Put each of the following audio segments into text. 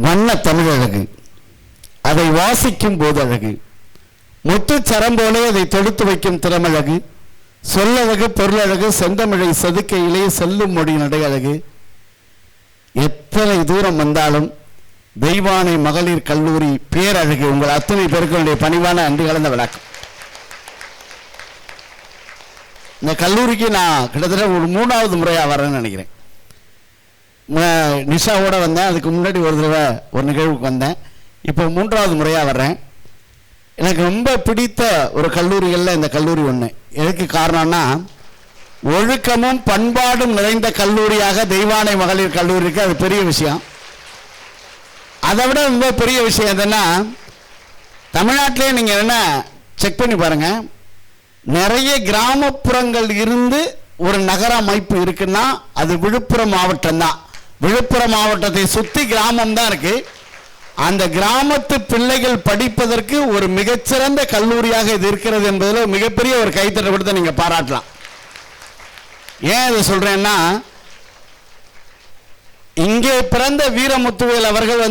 வண்ண தமிழழகு, அதை வாசிக்கும் போது அழகு, முத்துச்சரம் போலே அதை தொடுத்து வைக்கும் திறமழகு, சொல்லழகு பொருளழகு, செந்தமிழை செதுக்கையிலே செல்லும் மொழி நடை அழகு. எத்தனை தூரம் வந்தாலும் தெய்வானை மகளிர் கல்லூரி பேரழகு. உங்கள் அத்தனை பேருக்கு பணிவான அன்பு கலந்த விளக்கம். இந்த கல்லூரிக்கு நான் கிட்டத்தட்ட ஒரு 3வது முறையாக வரேன்னு நினைக்கிறேன். நிஷாவோட வந்தேன், அதுக்கு முன்னாடி ஒரு தடவை ஒரு நிகழ்வுக்கு வந்தேன், இப்போ 3வது முறையாக வர்றேன். எனக்கு ரொம்ப பிடித்த ஒரு கல்லூரிகளில் இந்த கல்லூரி ஒன்று. எதுக்கு காரணம்னா, ஒழுக்கமும் பண்பாடும் நிறைந்த கல்லூரியாக தெய்வானை மகளிர் கல்லூரி இருக்கு. அது பெரிய விஷயம். அதை விட ரொம்ப பெரிய விஷயம் எதுன்னா, தமிழ்நாட்டிலே நீங்கள் என்ன செக் பண்ணி பாருங்கள், நிறைய கிராமப்புறங்கள் இருந்து ஒரு நகர அமைப்பு இருக்குன்னா அது விழுப்புரம் மாவட்டம் தான். விழுப்புரம் மாவட்டத்தை சுற்றி கிராமம் தான் இருக்கு. அந்த கிராமத்து பிள்ளைகள் படிப்பதற்கு ஒரு மிகச்சிறந்த கல்லூரியாக இது இருக்கிறது என்பதில் மிகப்பெரிய ஒரு கைத்தட்டல் கொடுத்து நீங்க பாராட்டலாம். ஏன் இதை சொல்றேன்னா, இங்கே பிறந்த வீரமுத்துவேல் அவர்கள்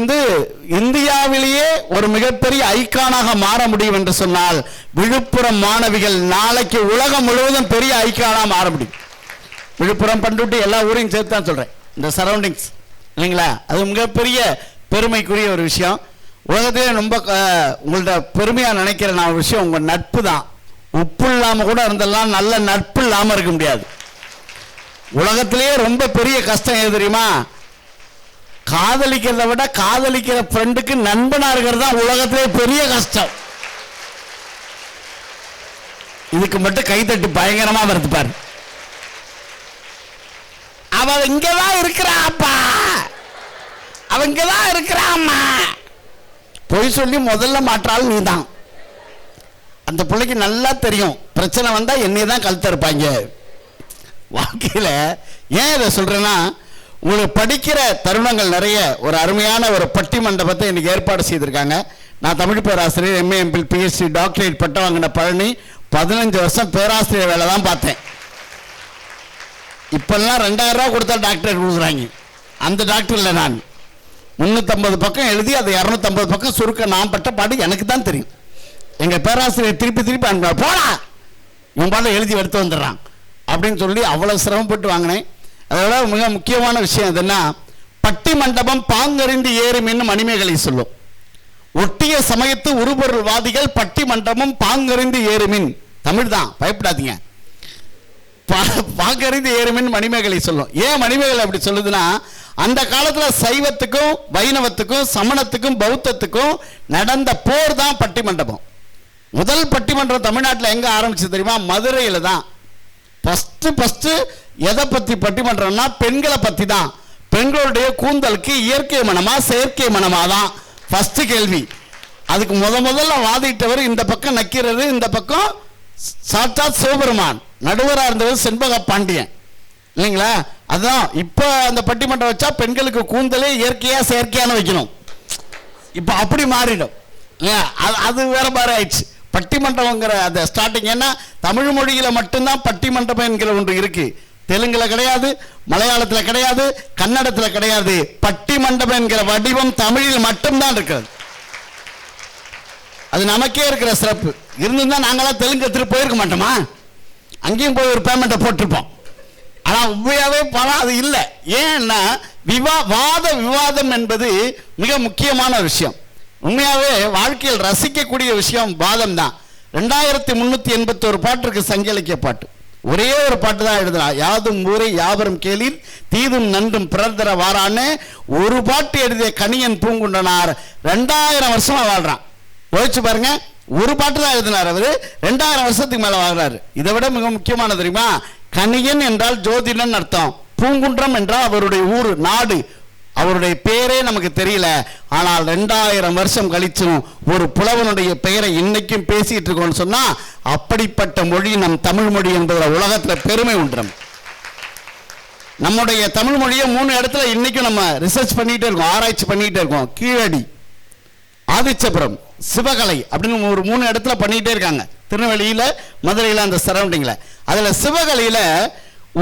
இந்தியாவிலேயே ஒரு மிகப்பெரிய ஐகானாக மாற முடியும் என்று சொன்னால், விழுப்புரம் மாணவிகள் நாளைக்கு உலகம் முழுவதும் பெரிய ஐகானா மாற முடியும். விழுப்புரம் பண்ருட்டி எல்லா ஊரையும் சேர்த்து தான் சொல்றேன், இந்த சரௌண்டிங்ஸ் இல்லைங்களா. அது மிகப்பெரிய பெருமைக்குரிய ஒரு விஷயம். உலகத்திலே ரொம்ப உங்கள்ட்ட பெருமையா நினைக்கிற நான் ஒரு விஷயம், உங்க நட்பு தான். உப்பு இல்லாம கூட இருந்தெல்லாம் நல்ல நட்பு இல்லாம இருக்க முடியாது. உலகத்திலேயே ரொம்ப பெரிய கஷ்டம் எது தெரியுமா? காதலிக்கிறத விட காதலிக்கிற ஃப்ரெண்டுக்கு நண்பனா இருக்கிறது தான் உலகத்திலே பெரிய கஷ்டம். இதுக்கு மட்டும் கைத்தட்டு பயங்கரமா வருது பாரு. அவ இங்கதான் இருக்கிறாப்பா, அவ இங்கதான் இருக்கிறாம்மா, பொய் சொல்லி முதல்ல மாற்றால் நீ தான். அந்த பிள்ளைக்கு நல்லா தெரியும், பிரச்சனை வந்தா என்னைய தான் கழுத்த இருப்பாங்க வாழ்க்கையில. ஏன் இதை சொல்றேன்னா, உங்களுக்கு படிக்கிற தருணங்கள் நிறைய. ஒரு அருமையான ஒரு பட்டி மண்டபத்தை இன்னைக்கு ஏற்பாடு செய்திருக்காங்க. நான் தமிழ் பேராசிரியர், MA MPhil PhD டாக்டரேட் பட்டம் வாங்கின பழனி 15 வருஷம் பேராசிரியர் வேலை தான் பார்த்தேன். இப்பெல்லாம் 2000 ரூபா கொடுத்தா டாக்டரேட் கொடுக்குறாங்க. அந்த டாக்டர் இல்லை நான். 350 பக்கம் எழுதி அதை 250 பக்கம் சுருக்க நான் பட்ட பாடு எனக்கு தான் தெரியும். எங்க பேராசிரியர் திருப்பி திருப்பி அனுப்ப, போடா இவன் பாட எழுதி எடுத்து வந்துடுறான் அப்படின்னு சொல்லி அவ்வளவு சிரமப்பட்டு வாங்கினேன். அதோட மிக முக்கியமான விஷயம் எதுன்னா, பட்டி மண்டபம் பாங்கறிந்து ஏறுமின்னு மணிமேகலை சொல்லும். ஒட்டிய சமயத்து உருபொருள்வாதிகள் பட்டி மண்டபம் பாங்கறிந்து ஏறுமின். தமிழ் தான், பயப்படாதீங்க. பாங்கறிந்து ஏறுமின் மணிமேகலை சொல்லும். ஏன் மணிமேகலை அப்படி சொல்லுதுன்னா, அந்த காலத்துல சைவத்துக்கும் வைணவத்துக்கும் சமணத்துக்கும் பௌத்தத்துக்கும் நடந்த போர் தான் பட்டி மண்டபம். முதல் பட்டிமன்றம் தமிழ்நாட்டில் எங்க ஆரம்பிச்சு தெரியுமா? மதுரையில தான். ஃபர்ஸ்ட் எதை பத்தி பட்டிமன்றம்னா பெண்களை பத்தி தான். பெண்களுடைய கூந்தலுக்கு இயற்கை மனமா செயற்கை மனமா தான் ஃபர்ஸ்ட் கேள்வி. அதுக்கு முதல்ல வாதிட்டவர் இந்த பக்கம் நக்கிறது, இந்த பக்கம் சாட்சாத் சிவபெருமான், நடுவராக இருந்தவர் செண்பக பாண்டியன் இல்லைங்களா. அதான் இப்ப அந்த பட்டிமன்றம் வச்சா பெண்களுக்கு கூந்தலே இயற்கையா செயற்கையான வைக்கணும். இப்ப அப்படி மாறிடும். அது வேற மாதிரி ஆயிடுச்சு. பட்டிமன்றம்ங்கிற அந்த ஸ்டார்டிங். ஏன்னா தமிழ் மொழியில மட்டும்தான் பட்டிமன்றம் என்கிற ஒன்று இருக்கு. தெலுங்குல கிடையாது, மலையாளத்துல கிடையாது, கன்னடத்துல கிடையாது. பட்டிமண்டபம் என்கிற வடிவம் தமிழில் மட்டும்தான் இருக்கிறது. அது நமக்கே இருக்கிற சிறப்பு. இருந்திருந்தா நாங்களாம் தெலுங்கு எடுத்துட்டு போயிருக்க மாட்டோமா? அங்கேயும் போய் ஒரு பேமெண்ட்டை போட்டிருப்போம். ஆனா உண்மையாவே பணம் அது இல்லை. ஏன்னா விவாதம் என்பது மிக முக்கியமான விஷயம். உண்மையாவே வாழ்க்கையில் ரசிக்கக்கூடிய விஷயம் வாதம் தான். 2381 பாட்டு இருக்கு சங்க இலக்கிய பாட்டு. ஒரே ஒரு பாட்டு தான் எழுதுனா, யாதும் ஊரை யாவரும் கேளீர் தீதும் நன்றும் பிறர்தர வாரான்னு ஒரு பாட்டு எழுதிய கணியன் பூங்குண்டனார் 2000 வருஷமா வாழ்றான். யோசிச்சு பாருங்க, ஒரு பாட்டு தான் எழுதினார் அவரு, 2000 வருஷத்துக்கு மேல வாழ்றாரு. இதை விட மிக முக்கியமான தெரியுமா? கணியன் என்றால் ஜோதிடன் அர்த்தம், பூங்குன்றம் என்றால் அவருடைய ஊர் நாடு. அவருடைய பெயரே நமக்கு தெரியல. ஆனால் 2000 வருஷம் கழிச்சும் ஒரு புலவனுடைய பெயரை இன்னைக்கும் பேசிட்டு இருக்கோம்னு சொன்னா, அப்படிப்பட்ட மொழி நம் தமிழ் மொழி என்பதில் உலகத்துல பெருமை உண்டு. நம்முடைய தமிழ் மொழியை 3 இடத்துல இன்னைக்கும் நம்ம ரிசர்ச் பண்ணிட்டே இருக்கோம், ஆராய்ச்சி பண்ணிட்டே இருக்கோம். கீழடி, ஆதிச்சபுரம், சிவகலை அப்படின்னு ஒரு 3 இடத்துல பண்ணிட்டே இருக்காங்க. திருநெல்வேலியில, மதுரையில, அந்த சரௌண்டிங்ல. அதுல சிவகலையில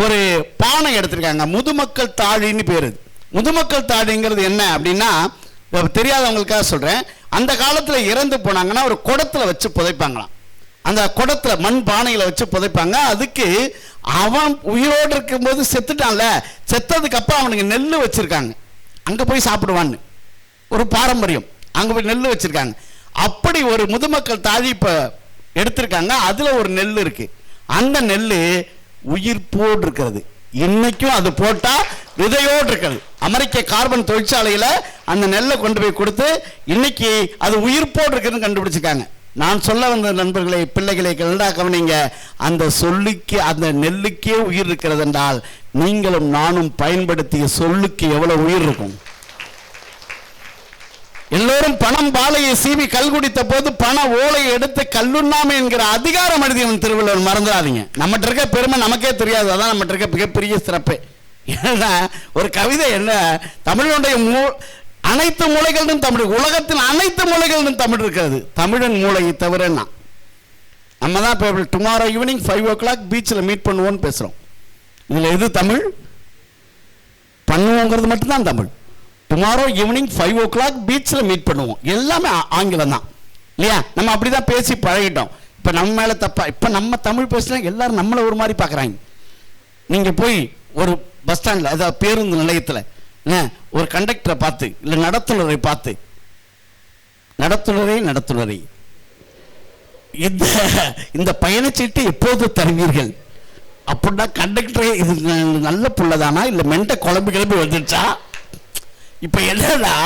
ஒரு பானை எடுத்திருக்காங்க, முதுமக்கள் தாழின்னு பேரு. முதுமக்கள் தாழிங்கிறது என்ன அப்படின்னா, தெரியாதவங்களுக்காக சொல்றேன். அந்த காலத்துல இறந்து போனாங்கன்னா ஒரு குடத்துல வச்சு புதைப்பாங்களாம். அந்த குடத்துல மண் பானையில வச்சு புதைப்பாங்க. அதுக்கு அவன் உயிரோடு இருக்கும்போது செத்துட்டான்ல, செத்ததுக்கு அப்புறம் அவனுக்கு நெல் வச்சிருக்காங்க, அங்க போய் சாப்பிடுவான்னு ஒரு பாரம்பரியம். அங்க போய் நெல் வச்சிருக்காங்க. அப்படி ஒரு முதுமக்கள் தாழி இப்ப எடுத்திருக்காங்க. அதுல ஒரு நெல் இருக்கு. அந்த நெல் உயிர்ப்போடு இருக்கிறது. இன்னைக்கும் அது போட்டா விதையோடு இருக்கிறது. அமெரிக்க கார்பன் தொழிற்சாலையில அந்த நெல்லை கொண்டு போய் கொடுத்து இன்னைக்கு அது உயிர்ப்போடு இருக்குன்னு கண்டுபிடிச்சிருக்காங்க. நான் சொல்ல வந்த நண்பர்களை, பிள்ளைகளை கவனிங்க. அந்த சொல்லுக்கு, அந்த நெல்லுக்கே உயிர் இருக்கிறது என்றால் நீங்களும் நானும் பயன்படுத்திய சொல்லுக்கு எவ்வளவு உயிர் இருக்கும். எல்லோரும் பணம் பாலையை சீவி கல் குடித்த போது பண ஓலையை எடுத்து கல்லுண்ணாமை என்கிற அதிகாரம் எழுதியவன் திருவள்ளுவர். மறந்துடாதீங்க. நம்மகிட்ட இருக்க பெருமை நமக்கே தெரியாது. அதான் நம்மகிட்ட இருக்க மிகப்பெரிய சிறப்பு. ஏன்னா ஒரு கவிதை என்ன, தமிழனுடைய அனைத்து மூலைகளிலும் தமிழ், உலகத்தில் அனைத்து மூலைகளிலும் தமிழ் இருக்கிறது, தமிழன் மூளையை தவிர. நம்ம தான் இப்போ டுமாரோ ஈவினிங் 5 o'clock பீச்சில் மீட் பண்ணுவோன்னு பேசுகிறோம். இதில் எது தமிழ்? பண்ணுவோங்கிறது மட்டும்தான் தமிழ். டுமாரோ ஈவினிங் 5 o'clock பீச்சில் மீட் பண்ணுவோம், எல்லாமே ஆங்கிலம் தான் இல்லையா? நம்ம அப்படி தான் பேசி பழகிட்டோம். இப்போ நம்ம மேலே தப்பா? இப்போ நம்ம தமிழ் பேசினா எல்லாரும் நம்மளை ஒரு மாதிரி பார்க்குறாங்க. நீங்கள் போய் ஒரு பஸ் ஸ்டாண்டில், அதாவது பேருந்து நிலையத்தில் ஒரு கண்டக்டரை பார்த்து, இல்லை நடத்துனரை பார்த்து, நடத்துனரை இந்த பயணச்சீட்டு எப்போது தருவீர்கள் அப்படின்னா கண்டக்டரே இது நல்ல புள்ளதானா இல்லை மென்ட கிளம்பி வந்துடுச்சா? இப்ப என்னன்னா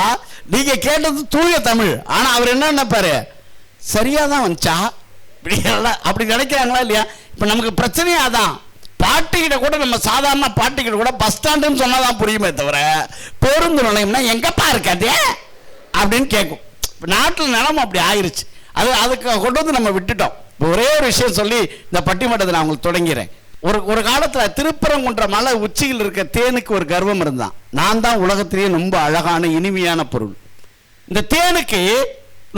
நீங்க கேட்டது தூய தமிழ், ஆனா அவர் என்ன நினைப்பாரு, சரியாதான் வந்துச்சா அப்படி நினைக்கிறாங்களா இல்லையா? இப்ப நமக்கு பிரச்சனையே அதான். பாட்டிக்கிட்ட கூட நம்ம சாதாரண பாட்டிக்கிட்ட கூட பஸ் ஸ்டாண்டுன்னு சொன்னாதான் புரியுமே தவிர பேருந்து நிலையம்னா எங்கப்பா இருக்காதே அப்படின்னு கேட்கும். நாட்டில் நிலமும் அப்படி ஆயிருச்சு. அதுக்கு கொண்டு வந்து நம்ம விட்டுட்டோம். ஒரே ஒரு விஷயம் சொல்லி இந்த பட்டிமன்றத்தை நான் உங்களுக்கு தொடங்கிறேன். ஒரு காலத்துல திருப்பரங்குன்ற மலை உச்சியில் இருக்க தேனுக்கு ஒரு கர்வம் இருந்தான். நான் தான் உலகத்திலேயே ரொம்ப அழகான இனிமையான பொருள். இந்த தேனுக்கு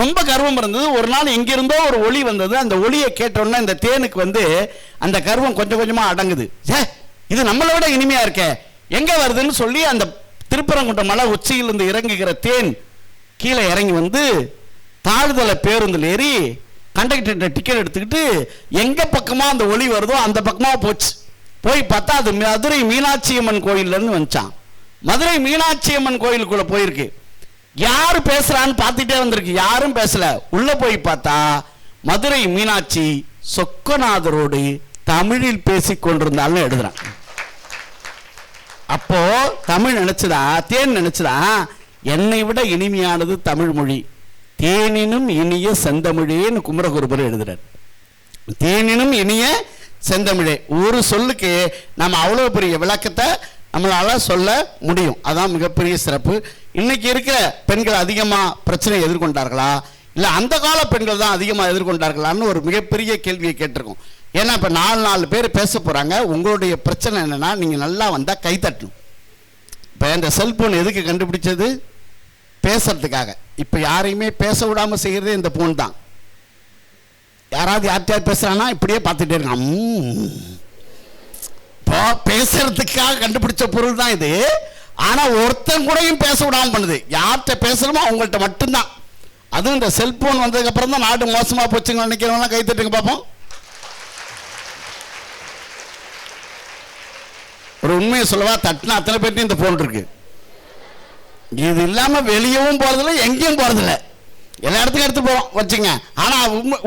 ரொம்ப கர்வம் இருந்தது. ஒரு நாள் எங்கிருந்தோ ஒரு ஒளி வந்தது. அந்த ஒளியை கேட்டோன்னா இந்த தேனுக்கு அந்த கர்வம் கொஞ்சம் கொஞ்சமா அடங்குது. இது நம்மளை விட இனிமையா இருக்க, எங்க வருதுன்னு சொல்லி அந்த திருப்பரங்குன்ற மலை உச்சியிலிருந்து இறங்குகிற தேன் கீழே இறங்கி தாழ்தல பேருந்தில் ஏறி கண்டக்டர் டிக்கெட் எடுத்துக்கிட்டு எங்க பக்கமா அந்த ஒளி வருதோ அந்த பக்கமா போச்சு. போய் பார்த்தா அது மதுரை மீனாட்சி அம்மன் கோயில்ல இருந்து வந்துச்சான். மதுரை மீனாட்சி அம்மன் கோயிலுக்குள்ள போயிருக்கு. யாரு பேசுறான்னு பார்த்துட்டே வந்திருக்கு. யாரும் பேசல. உள்ள போய் பார்த்தா மதுரை மீனாட்சி சொக்கநாதரோடு தமிழில் பேசிக் கொண்டிருந்தாலும் எழுதுறான். அப்போ தமிழ் நினைச்சுதா, தேன் நினைச்சுதா, என்னை விட இனிமையானது தமிழ் மொழி, தேனினும் இனிய செந்தமிழேன்னு குமரகுருபர் எழுதுறார். தேனினும் இனிய செந்தமிழே. ஒரு சொல்லுக்கு நம்ம அவ்வளவு பெரிய விளக்கத்தை நம்மளால சொல்ல முடியும். அதான் மிகப்பெரிய சிறப்பு. இன்னைக்கு இருக்கிற பெண்கள் அதிகமா பிரச்சனை எதிர்கொண்டார்களா, இல்ல அந்த கால பெண்கள் தான் அதிகமா எதிர்கொண்டார்களான்னு ஒரு மிகப்பெரிய கேள்வியை கேட்டிருக்கோம். ஏன்னா இப்ப 4 பேர் பேச போறாங்க. உங்களுடைய பிரச்சனை என்னன்னா, நீங்க நல்லா வந்தா கை தட்டணும். இப்ப இந்த செல்போன் எதுக்கு கண்டுபிடிச்சது? பேசுறதுக்காக. இப்ப யாரையுமே பேச விடாம செய்யறதே இந்த போன் தான். யாராவது யார்கிட்ட பேசுறானா இப்படியே பார்த்துட்டே இருக்கான். இப்போ பேசுறதுக்காக கண்டுபிடிச்ச பொருள் தான் இது. ஆனா ஒருத்தன் கூடயும் பேச விடாம பண்ணுது. யார்கிட்ட பேசணுமோ அவங்கள்ட்ட மட்டும்தான். அதுவும் இந்த செல்போன் வந்ததுக்கு அப்புறம் தான் நாடு மோசமா போச்சுங்க நினைக்கிறவங்க கை தட்டுங்க பார்ப்போம். ஒரு உண்மையை சொல்லவா, தட்டினா அத்தனை பேர்ட்டையும் இந்த போன் இருக்கு. இது இல்லாம வெளியவும் போறதில்லை, எங்கேயும் போறதில்லை, எல்லா இடத்துக்கும் எடுத்து போறோம் வச்சுங்க. ஆனா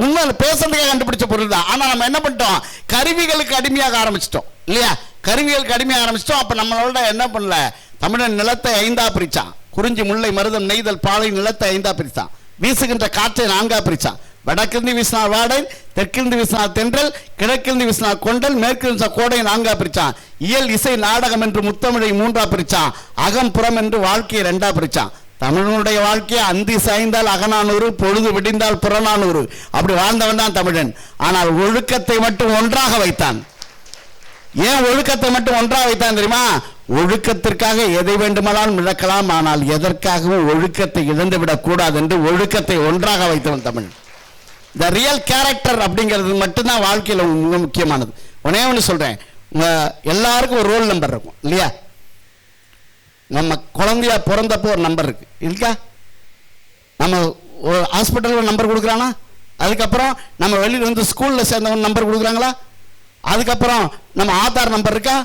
உண்மை பேசுறதுக்காக கண்டுபிடிச்ச பொருள் தான். ஆனா நம்ம என்ன பண்ணிட்டோம், கருவிகளுக்கு அடிமையாக ஆரம்பிச்சிட்டோம் இல்லையா? கருவிகளுக்கு அடிமையாக ஆரம்பிச்சிட்டோம். அப்ப நம்மளோட என்ன பண்ணல, தமிழன் நிலத்தை 5ஆ பிரிச்சான். குறிஞ்சி முல்லை மருதம் நெய்தல் பாலை நிலத்தை 5ஆ பிரிச்சான். வீசுகின்ற காற்றை 4ஆ பிரிச்சான். வடக்கிருந்து வீசினால் வாடை, தெற்கிருந்து வீசினால் தென்றல், கிழக்கிருந்து வீசினால் கொண்டல், மேற்கிருந்து கோடை 4ஆ பிரிச்சான். இயல் இசை நாடகம் என்று முத்தமிழை 3ஆ பிரிச்சான். அகம் புறம் என்று வாழ்க்கையை 2ஆ பிரிச்சான். தமிழனுடைய வாழ்க்கையை அந்தி சாய்ந்தால் அகநானூறு, பொழுது விடிந்தால் புறநானூறு, அப்படி வாழ்ந்தவன் தான் தமிழன். ஆனால் ஒழுக்கத்தை மட்டும் ஒன்றாக வைத்தான். ஏன் ஒழுக்கத்தை மட்டும் ஒன்றாக வைத்தான் தெரியுமா? ஒழுக்கத்திற்காக எதை வேண்டுமானாலும் இழக்கலாம், ஆனால் எதற்காகவும் ஒழுக்கத்தை இழந்துவிடக் கூடாது என்று ஒழுக்கத்தை ஒன்றாக வைத்தவன் தமிழ். த ரியல் கேரக்டர் அப்படிங்கிறது மட்டும்தான் வாழ்க்கையில் மிக முக்கியமானது. ஒன்னே ஒன்று சொல்றேன், எல்லாருக்கும் ஒரு ரோல் நம்பர் இருக்கும் இல்லையா? நம்ம குழந்தையா பிறந்தப்போ ஒரு நம்பர் இருக்கு இருக்கா? நம்ம ஒரு ஹாஸ்பிட்டலில் நம்பர் கொடுக்குறானா? அதுக்கப்புறம் நம்ம வெளியில் வந்து ஸ்கூலில் சேர்ந்தவங்க நம்பர் கொடுக்குறாங்களா? அதுக்கப்புறம் நம்ம ஆதார் நம்பர் இருக்கா?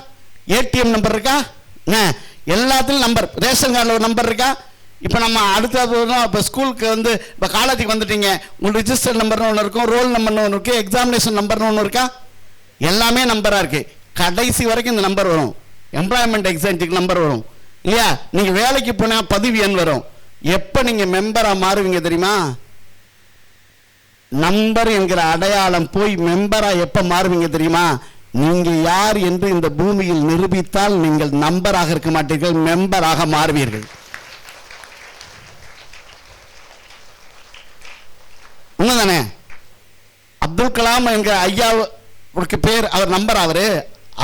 ஏடிஎம் நம்பர் இருக்கா? எல்லாத்துலையும் நம்பர். ரேஷன் கார்டில் ஒரு நம்பர் இருக்கா? இப்போ நம்ம அடுத்தது இப்போ ஸ்கூலுக்கு வந்து இப்போ காலேஜுக்கு வந்துட்டீங்க, உங்களுக்கு ரிஜிஸ்டர் நம்பர்னு ஒன்று இருக்கும், ரோல் நம்பர்னு ஒன்று இருக்குது, எக்ஸாமினேஷன் நம்பர்னு ஒன்று இருக்கா? எல்லாமே நம்பராக இருக்குது. கடைசி வரைக்கும் இந்த நம்பர் வரும். எம்ப்ளாய்மெண்ட் எக்ஸாம்க்கு நம்பர் வரும் இல்லையா? நீங்கள் வேலைக்கு போனால் பதிவு எண் வரும். எப்போ நீங்கள் மெம்பராக மாறுவீங்க தெரியுமா? நம்பர் என்கிற அடையாளம் போய் மெம்பராக எப்போ மாறுவீங்க தெரியுமா? நீங்கள் யார் என்று இந்த பூமியில் நிரூபித்தால் நீங்கள் நம்பராக இருக்க மாட்டீர்கள், மெம்பராக மாறுவீர்கள். உண்மைதானே? அப்துல் கலாம் என்கிற ஐயாவுக்கு பேர், அவர் நம்பர்,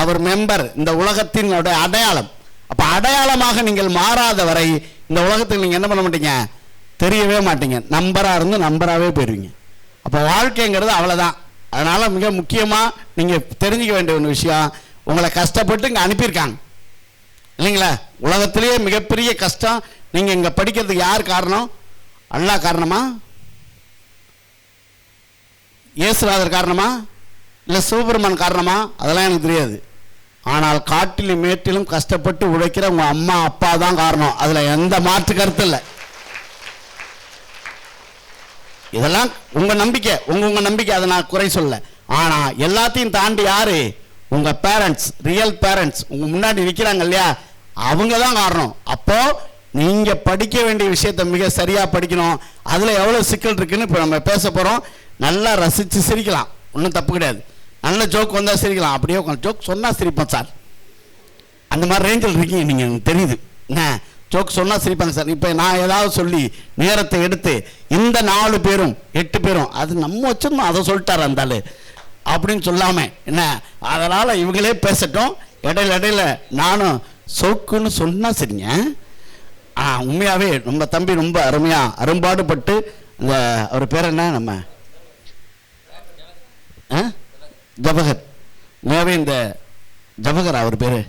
அவர் மெம்பர், இந்த உலகத்தின் அடையாளம். அப்ப அடையாளமாக நீங்கள் மாறாத வரை இந்த உலகத்தில் நீங்க என்ன பண்ண மாட்டீங்க, தெரியவே மாட்டீங்க. நம்பரா இருந்து நம்பராகவே போயிருவீங்க. அப்போ வாழ்க்கைங்கிறது அவ்வளோதான். அதனால மிக முக்கியமாக நீங்கள் தெரிஞ்சுக்க வேண்டிய ஒரு விஷயம், உங்களை கஷ்டப்பட்டு இங்கே அனுப்பியிருக்காங்க இல்லைங்களா? உலகத்திலேயே மிகப்பெரிய கஷ்டம். நீங்கள் இங்கே படிக்கிறதுக்கு யார் காரணம்? அல்லாஹ் காரணமா? இயேசுநாதர் காரணமா? இல்லை சூப்பர்மேன் காரணமா? அதெல்லாம் எனக்கு தெரியாது. ஆனால் காட்டிலும் மேட்டிலும் கஷ்டப்பட்டு உழைக்கிற உங்கள் அம்மா அப்பா தான் காரணம். அதில் எந்த மாற்று கருத்து இல்லை. இதெல்லாம் உங்கள் நம்பிக்கை, உங்கள் நம்பிக்கை, அதை நான் குறை சொல்ல. ஆனால் எல்லாத்தையும் தாண்டி யாரு? உங்கள் பேரண்ட்ஸ், ரியல் பேரண்ட்ஸ் உங்கள் முன்னாடி நிற்கிறாங்க இல்லையா, அவங்க தான் காரணம். அப்போ நீங்கள் படிக்க வேண்டிய விஷயத்தை மிக சரியாக படிக்கணும். அதில் எவ்வளோ சிக்கல் இருக்குன்னு இப்போ நம்ம பேச போகிறோம். நல்லா ரசித்து சிரிக்கலாம், ஒன்றும் தப்பு கிடையாது. நல்ல ஜோக் வந்தால் சிரிக்கலாம். அப்படியே ஜோக் சொன்னால் சிரிப்போம் சார், அந்த மாதிரி ரேஞ்சில் இருக்கீங்க நீங்கள், எனக்கு தெரியுது. ஜோக் சொன்னால் சிரிப்பாங்க சார். இப்போ நான் ஏதாவது சொல்லி நேரத்தை எடுத்து இந்த 4 பேரும் 8 பேரும் அது நம்ம வச்சிருந்தோம், அதை சொல்லிட்டார் அந்த ஆளு அப்படின்னு சொல்லாமல் என்ன, அதனால் இவங்களே பேசட்டும். இடையில நானும் சோக்குன்னு சொன்னால் சரிங்க. உண்மையாகவே நம்ம தம்பி ரொம்ப அருமையாக அரும்பாடுபட்டு இந்த அவர் பேர் என்ன, நம்ம ஜவஹர், உண்மையாகவே இந்த ஜவஹர், அவர் பேர்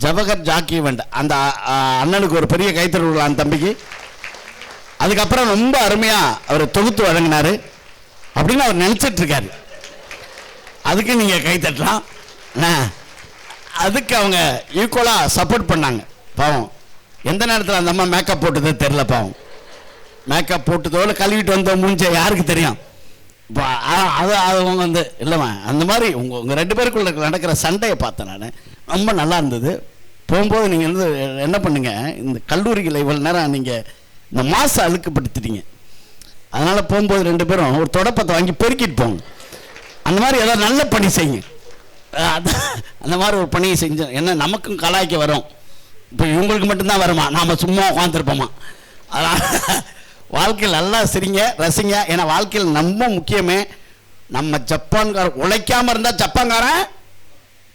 ஜவஹர் ஜாக்கி இவெண்ட், அந்த அண்ணனுக்கு ஒரு பெரிய கைத்தறி அந்த தம்பிக்கு. அதுக்கப்புறம் ரொம்ப அருமையாக அவர் தொகுத்து வழங்கினார் அப்படின்னு அவர் நினச்சிட்டு இருக்காரு. அதுக்கு நீங்கள் கைத்தட்டலாம். அதுக்கு அவங்க ஈக்குவலாக சப்போர்ட் பண்ணாங்க. பாவம் எந்த நேரத்தில் அந்த அம்மா மேக்கப் போட்டதே தெரில. பாவம் மேக்கப் போட்டதோடு கழுவிட்டு வந்த மூஞ்ச யாருக்கு தெரியும்? அது அவங்க வந்து இல்லைம்மா, அந்த மாதிரி உங்கள் 2 பேருக்குள்ள நடக்கிற சண்டையை பார்த்தேன் நான், ரொம்ப நல்லா இருந்தது. போகும்போது நீங்கள் வந்து என்ன பண்ணுங்க, இந்த கல்லூரிகளை இவ்வளோ நேரம் நீங்கள் இந்த மாசை அழுக்குப்படுத்திட்டீங்க. அதனால் போகும்போது 2 பேரும் ஒரு தொடப்பத்தை வாங்கி பெருக்கிட்டு போங்க. அந்த மாதிரி ஏதாவது நல்ல பணி செய்யுங்க. அந்த மாதிரி ஒரு பணியை செஞ்சோம் என்ன, நமக்கும் கலாய்க்க வரும். இப்போ இவங்களுக்கு மட்டும்தான் வருமா, நாம் சும்மா உட்காந்துருப்போமா? அதனால் வாழ்க்கையில் நல்லா சிரிங்க, ரசிங்க. ஏன்னா வாழ்க்கையில் ரொம்ப முக்கியமே, நம்ம ஜப்பான்காரன் உழைக்காமல் இருந்தால் ஜப்பான்காரன்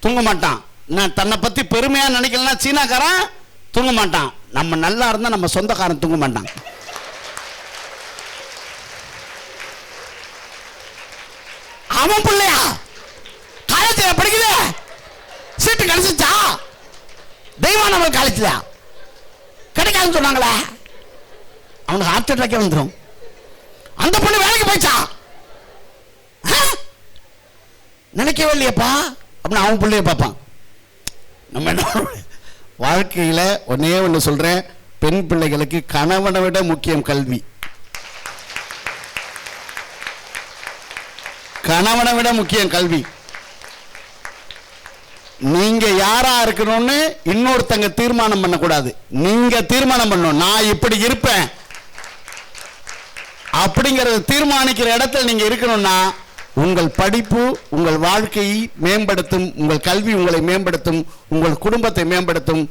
தூங்க மாட்டான். நான் தன்னை பற்றி பெருமையாக நினைக்கலன்னா சீனாக்காரன் தூங்க மாட்டான். நம்ம நல்லா இருந்தால் நம்ம சொந்தக்காரன் தூங்க மாட்டான். அவன் பிள்ளையா காலேஜில் படிக்குது, சீட்டு கிடைச்சிச்சா? தெய்வம் நம்ம காலேஜில் கிடைக்காதுன்னு சொன்னாங்களே, அவனுக்கு ஹார்ட் அட்டாக்கே வந்துடும். அந்த பொண்ணு வேலைக்கு போயிச்சா? நினைக்கவே இல்லையப்பா அப்படின்னு அவன் பிள்ளைய பார்ப்பான். நம்ம என்ன வாழ்க்கையில் ஒன்னே ஒன்று சொல்கிறேன், பெண் பிள்ளைகளுக்கு கணவனை விட முக்கியம் கல்வி. கணவனை விட முக்கியம் கல்வி. நீங்க யாரா இருக்கணும்னு இன்னொருத்தங்க தீர்மானம் பண்ணக்கூடாது. நீங்க தீர்மானம் பண்ணணும், நான் இப்படி இருப்பேன் அப்படிங்கறத தீர்மானிக்கிற இடத்துல நீங்க இருக்கணும்னா உங்கள் படிப்பு உங்கள் வாழ்க்கையை மேம்படுத்தும், உங்கள் கல்வி உங்களை மேம்படுத்தும், உங்கள் குடும்பத்தை மேம்படுத்தும்.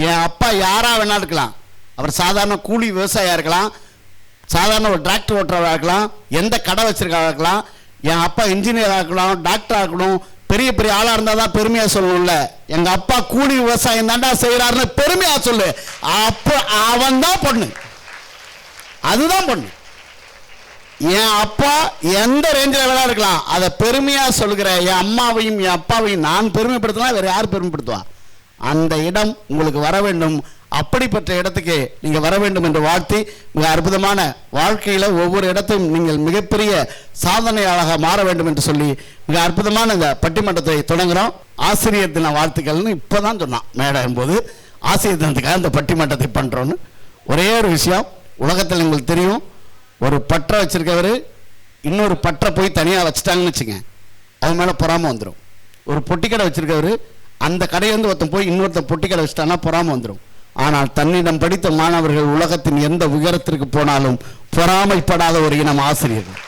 என் அப்பா யாரா வேணா இருக்கலாம், அவர் சாதாரண கூலி விவசாயியா இருக்கலாம், சாதாரண ஒரு டிராக்டர் ஓட்டுறவராக இருக்கலாம், எந்த கடை வச்சிருக்கா இருக்கலாம். என் அப்பா இன்ஜினியராக இருக்கலாம், டாக்டராக இருக்கணும், பெரிய பெரிய ஆளா இருந்தா தான் பெருமையா சொல்லணும்ல. எங்க அப்பா கூலி விவசாயம் தாண்டா செய்யறாருன்னு பெருமையா சொல்லு. அப்ப அவன் தான் பொண்ணு, அதுதான் பொண்ணு. என் அப்பா எந்த ரேஞ்சில் வேணா இருக்கலாம், அதை பெருமையா சொல்லுகிற என் அம்மாவையும் என் அப்பாவையும் நான் பெருமைப்படுத்தலாம், வேற யார் பெருமைப்படுத்துவா? அந்த இடம் உங்களுக்கு வர வேண்டும். அப்படிப்பட்ட இடத்துக்கு நீங்க வர வேண்டும் என்று வாழ்த்தி, மிக அற்புதமான வாழ்க்கையில ஒவ்வொரு இடத்தையும் நீங்கள் மிகப்பெரிய சாதனையாளராக மாற வேண்டும் என்று சொல்லி மிக அற்புதமான இந்த பட்டிமன்றத்தை தொடங்குறோம். ஆசிரியர் தின வாழ்த்துக்கள்னு இப்பதான் சொன்னான் மேடம் போது, ஆசிரியர் தினத்துக்காக இந்த பட்டிமன்றத்தை பண்றோன்னு. ஒரே ஒரு விஷயம், உலகத்தில் உங்களுக்கு தெரியும், ஒரு பற்றை வச்சிருக்கவர் இன்னொரு பற்றை போய் தனியாக வச்சுட்டாங்கன்னு வச்சுங்க, அவன் மேலே பொறாமை வந்துடும். ஒரு பொட்டிக்கடை வச்சிருக்கவர் அந்த கடையை வந்து ஒருத்தன் போய் இன்னொருத்தன் பொட்டிக்கடை வச்சுட்டான்னா பொறாமை வந்துடும். ஆனால் தன்னிடம் படித்த மாணவர்கள் உலகத்தின் எந்த உயரத்திற்கு போனாலும் பொறாமைப்படாத ஒரு இனம் ஆசிரியர்கள்.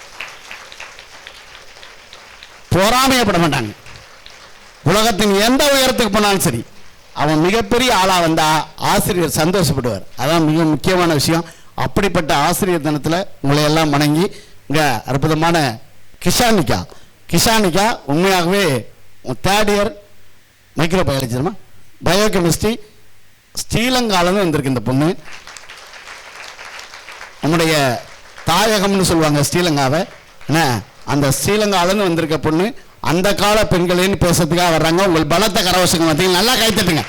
பொறாமையப்பட மாட்டாங்க. உலகத்தின் எந்த உயரத்துக்கு போனாலும் சரி, அவன் மிகப்பெரிய ஆளா வந்தா ஆசிரியர் சந்தோஷப்படுவார். அதான் மிக முக்கியமான விஷயம். அப்படிப்பட்ட ஆசிரியர் தினத்தில் உங்களை எல்லாம் வணங்கி, இங்க அற்புதமான கிஷானிகா உண்மையாகவே 3rd இயர் மைக்ரோபயாலஜி பயோகெமிஸ்ட்ரி ஸ்ரீலங்காவிலிருந்து வந்திருக்கு இந்த பொண்ணு. நம்முடைய தாயகம்னு சொல்லுவாங்க ஸ்ரீலங்காவை, என்ன அந்த ஸ்ரீலங்காவிலிருந்து வந்திருக்க பொண்ணு அந்த கால பெண்களேன்னு பேசுறதுக்காக வர்றாங்க. உங்கள் பலத்த கரவசங்க மத்தியில் நல்லா கைத்தட்டுங்க.